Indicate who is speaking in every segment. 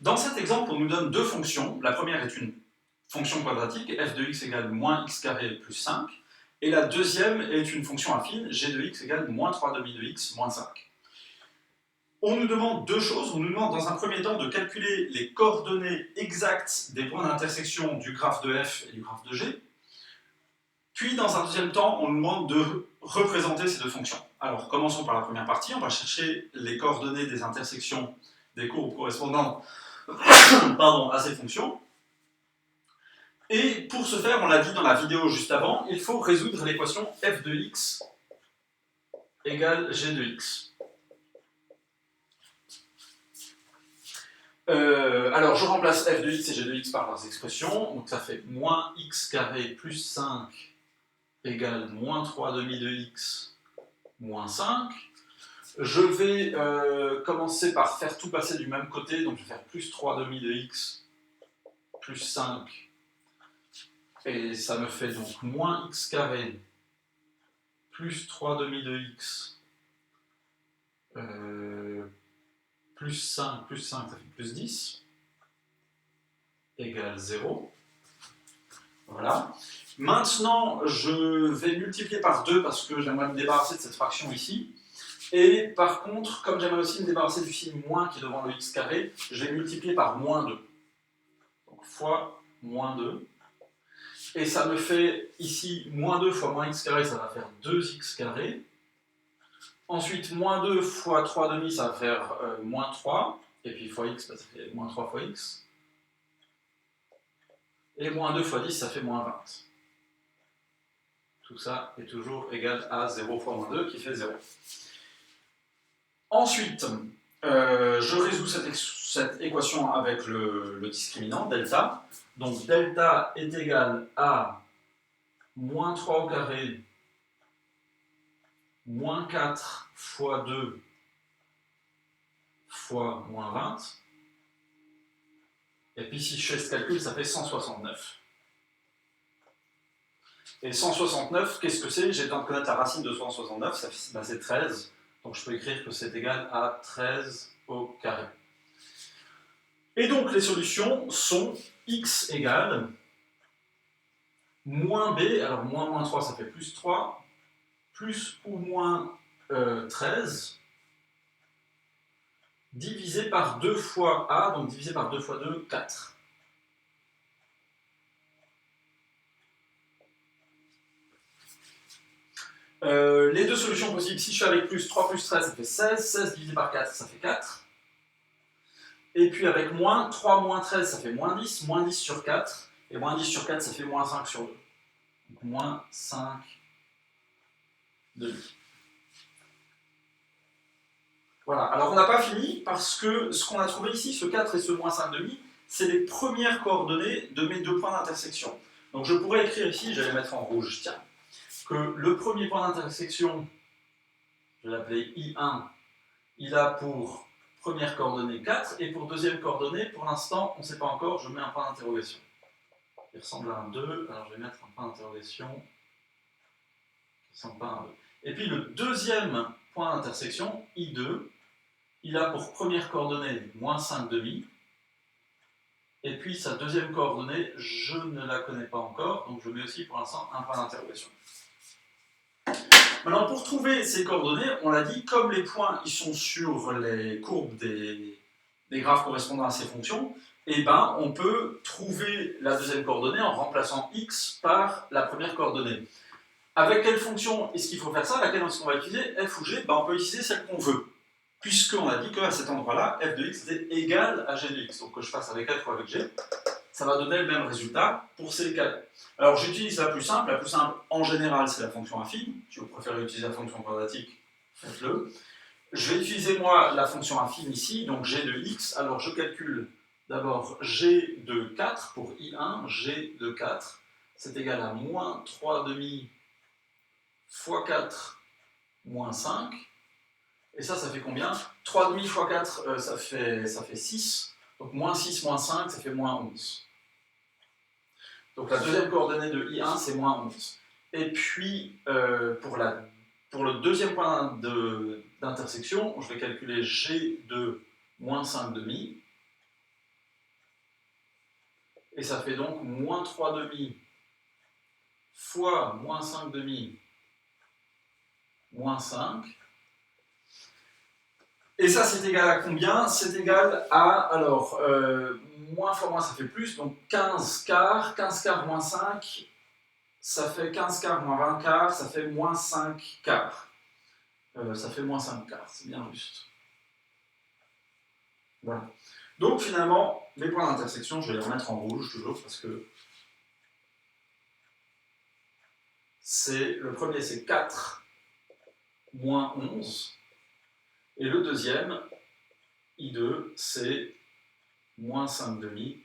Speaker 1: Dans cet exemple, on nous donne deux fonctions. La première est une fonction quadratique, f de x égale moins x carré plus 5. Et la deuxième est une fonction affine, g de x égale moins 3 demi de x moins 5. On nous demande deux choses. On nous demande dans un premier temps de calculer les coordonnées exactes des points d'intersection du graphe de f et du graphe de g. Puis dans un deuxième temps, on nous demande de représenter ces deux fonctions. Alors commençons par la première partie. On va chercher les coordonnées des intersections des courbes correspondant à ces fonctions. Et pour ce faire, on l'a dit dans la vidéo juste avant, il faut résoudre l'équation f de x égale g de x. Alors je remplace f de x et g de x par leurs expressions, donc ça fait moins x carré plus 5 égale moins 3 demi de x moins 5. Je vais commencer par faire tout passer du même côté, donc je vais faire plus 3 demi de x plus 5, et ça me fait donc moins x carré plus 3 demi de x plus 5, ça fait plus 10, égale 0. Voilà. Maintenant, je vais multiplier par 2 parce que j'aimerais me débarrasser de cette fraction ici. Et par contre, comme j'aimerais aussi me débarrasser du signe moins qui est devant le x carré, je vais multiplier par moins 2. Donc fois moins 2. Et ça me fait ici moins 2 fois moins x carré, ça va faire 2x carré. Ensuite, moins 2 fois 3 demi, ça va faire moins 3. Et puis fois x, bah, ça fait moins 3 fois x. Et moins 2 fois 10, ça fait moins 20. Tout ça est toujours égal à 0 fois moins 2, qui fait 0. Ensuite, je résous cette équation avec le discriminant, delta. Donc delta est égal à moins 3 au carré, moins 4 fois 2 fois moins 20. Et puis si je fais ce calcul, ça fait 169. Et 169, qu'est-ce que c'est? J'ai besoin de connaître la racine de 169, c'est 13. Donc je peux écrire que c'est égal à 13 au carré. Et donc les solutions sont x égale moins b, alors moins 3 ça fait plus 3, plus ou moins 13, divisé par 2 fois a, donc divisé par 2 fois 2, 4. Les deux solutions possibles, si je fais avec plus, 3 plus 13, ça fait 16, 16 divisé par 4, ça fait 4. Et puis avec moins, 3 moins 13, ça fait moins 10 sur 4, et moins 10 sur 4, ça fait moins 5 sur 2. Donc moins 5 demi. Voilà, alors on n'a pas fini, parce que ce qu'on a trouvé ici, ce 4 et ce moins 5 demi, c'est les premières coordonnées de mes deux points d'intersection. Donc je pourrais écrire ici, je vais les mettre en rouge, tiens, que le premier point d'intersection, je vais l'appeler I1, il a pour première coordonnée 4, et pour deuxième coordonnée, pour l'instant, on ne sait pas encore, je mets un point d'interrogation. Il ressemble à un 2, alors je vais mettre un point d'interrogation qui ressemble pas à un 2. Et puis le deuxième point d'intersection, I2, il a pour première coordonnée moins 5 demi, et puis sa deuxième coordonnée, je ne la connais pas encore, donc je mets aussi pour l'instant un point d'interrogation. Maintenant, pour trouver ces coordonnées, on l'a dit, comme les points ils sont sur les courbes des graphes correspondant à ces fonctions, et ben, on peut trouver la deuxième coordonnée en remplaçant x par la première coordonnée. Avec quelle fonction est-ce qu'il faut faire ça? Laquelle est-ce qu'on va utiliser? F ou g? Ben, on peut utiliser celle qu'on veut, puisqu'on a dit qu'à cet endroit-là, f de x était égal à g de x. Donc que je fasse avec f ou avec g, ça va donner le même résultat pour ces cas-là. Alors j'utilise la plus simple en général c'est la fonction affine. Si vous préférez utiliser la fonction quadratique, faites-le. Je vais utiliser moi la fonction affine ici, donc g de x. Alors je calcule d'abord g de 4 pour I1, g de 4, c'est égal à moins 3 demi fois 4 moins 5. Et ça fait combien? 3 demi fois 4, ça fait 6. Donc moins 6 moins 5, ça fait moins 11. Donc la deuxième coordonnée de I1, c'est moins 11. Et puis, pour le deuxième point d'intersection, je vais calculer G de moins 5 demi. Et ça fait donc moins 3 demi fois moins 5 demi moins 5. Et ça, c'est égal à combien? C'est égal à, alors, moins fois moins, ça fait plus, donc 15 quarts. 15 quarts moins 5, ça fait 15 quarts moins 20 quarts, ça fait moins 5 quarts. Ça fait moins 5 quarts, c'est bien juste. Voilà. Donc finalement, les points d'intersection, je vais les remettre en rouge toujours, parce que le premier c'est 4 moins 11, et le deuxième, I2, c'est moins 5 demi,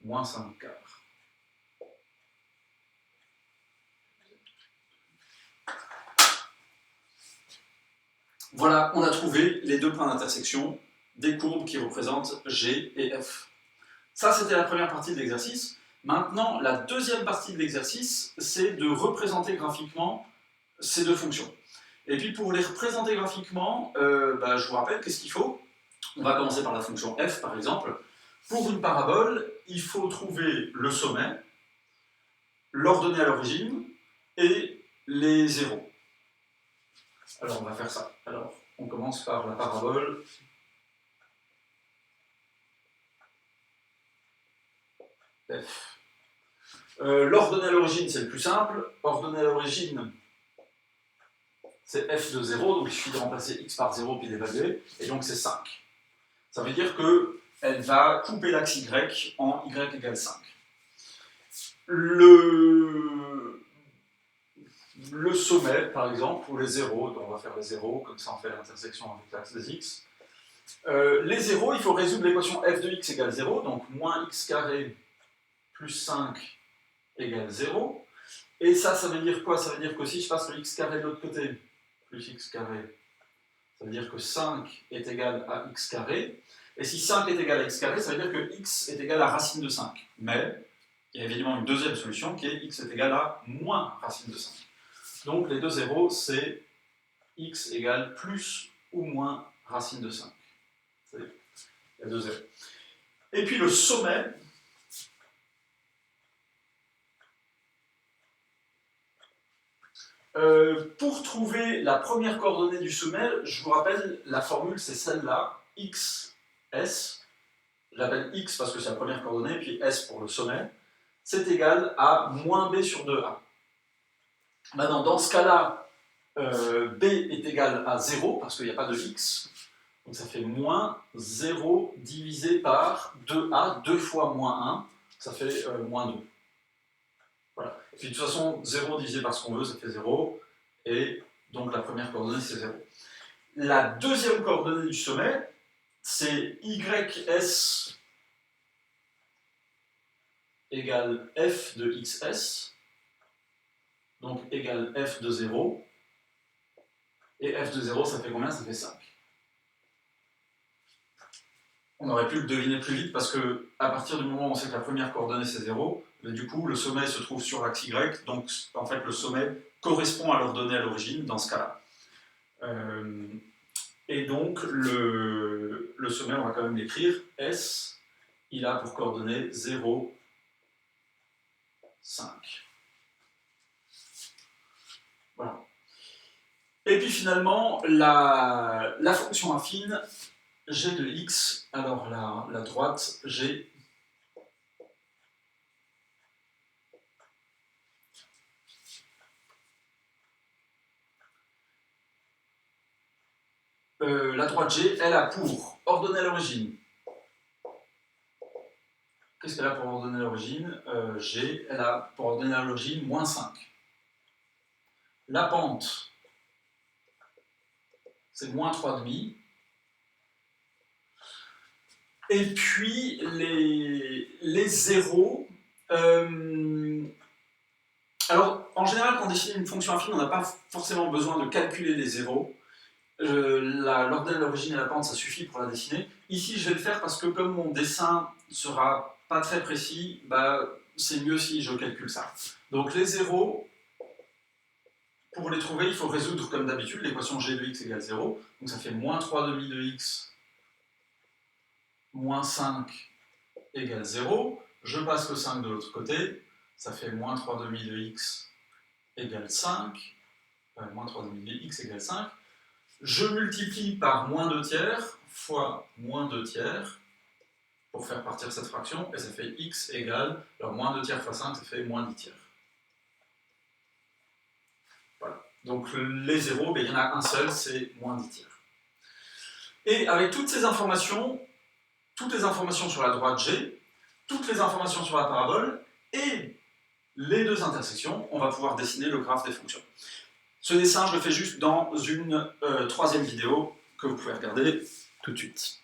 Speaker 1: moins 5 quarts. Voilà, on a trouvé les deux points d'intersection des courbes qui représentent G et F. Ça, c'était la première partie de l'exercice. Maintenant, la deuxième partie de l'exercice, c'est de représenter graphiquement ces deux fonctions. Et puis, pour les représenter graphiquement, je vous rappelle, qu'est-ce qu'il faut? On va commencer par la fonction f, par exemple. Pour une parabole, il faut trouver le sommet, l'ordonnée à l'origine et les zéros. Alors, on va faire ça. Alors, on commence par la parabole. F. L'ordonnée à l'origine, c'est le plus simple. Ordonnée à l'origine, c'est f de 0, donc il suffit de remplacer x par 0 puis d'évaluer, et donc c'est 5. Ça veut dire qu'elle va couper l'axe y en y égale 5. Le sommet, par exemple, pour les zéros, donc on va faire les zéros, comme ça on fait l'intersection avec l'axe des x. Les zéros, il faut résoudre l'équation f de x égale 0, donc moins x carré plus 5 égale 0. Et ça veut dire quoi? Ça veut dire que si je passe le x carré de l'autre côté, plus x carré, ça veut dire que 5 est égal à x carré. Et si 5 est égal à x carré, ça veut dire que x est égal à racine de 5. Mais il y a évidemment une deuxième solution qui est x est égal à moins racine de 5. Donc les deux zéros, c'est x égale plus ou moins racine de 5. Il y a deux zéros. Et puis le sommet, pour trouver la première coordonnée du sommet, je vous rappelle, la formule c'est celle-là, x, s. Je l'appelle x parce que c'est la première coordonnée, puis s pour le sommet. C'est égal à moins b sur 2a. Maintenant, dans ce cas-là, b est égal à 0 parce qu'il n'y a pas de x. Donc ça fait moins 0 divisé par 2a, 2 fois moins 1, ça fait moins 2. Voilà. Et puis de toute façon, 0 divisé par ce qu'on veut, ça fait 0. Et donc la première coordonnée, c'est 0. La deuxième coordonnée du sommet, c'est ys égale f de xs, donc égale f de 0. Et f de 0, ça fait combien? Ça fait 5. On aurait pu le deviner plus vite parce que à partir du moment où on sait que la première coordonnée c'est 0, du coup le sommet se trouve sur l'axe y, donc en fait le sommet correspond à l'ordonnée à l'origine dans ce cas-là. Et donc le sommet, on va quand même l'écrire, S, il a pour coordonnée 0, 5. Voilà. Et puis finalement, la fonction affine, g de x, alors la droite, g la droite G, elle a pour ordonnée à l'origine. Qu'est-ce qu'elle a pour ordonnée à l'origine? G, elle a pour ordonnée à l'origine moins 5. La pente, c'est moins 3,5. Et puis les zéros. Alors, en général, quand on définit une fonction affine, on n'a pas forcément besoin de calculer les zéros. L'ordonnée à l'origine et la pente, ça suffit pour la dessiner. Ici, je vais le faire parce que comme mon dessin sera pas très précis, c'est mieux si je calcule ça. Donc les zéros, pour les trouver, il faut résoudre comme d'habitude l'équation g de x égale 0. Donc ça fait moins 3,5 de x, moins 5 égale 0. Je passe le 5 de l'autre côté. Ça fait moins 3 demi de x égale 5. Moins 3 demi de x égale 5. Je multiplie par moins 2 tiers fois moins 2 tiers pour faire partir cette fraction, et ça fait x égale, alors moins 2 tiers fois 5, ça fait moins 10 tiers. Voilà. Donc les zéros, ben, il y en a un seul, c'est moins 10 tiers. Et avec toutes les informations sur la droite G, toutes les informations sur la parabole, et les deux intersections, on va pouvoir dessiner le graphe des fonctions. Ce dessin, je le fais juste dans une troisième vidéo que vous pouvez regarder tout de suite.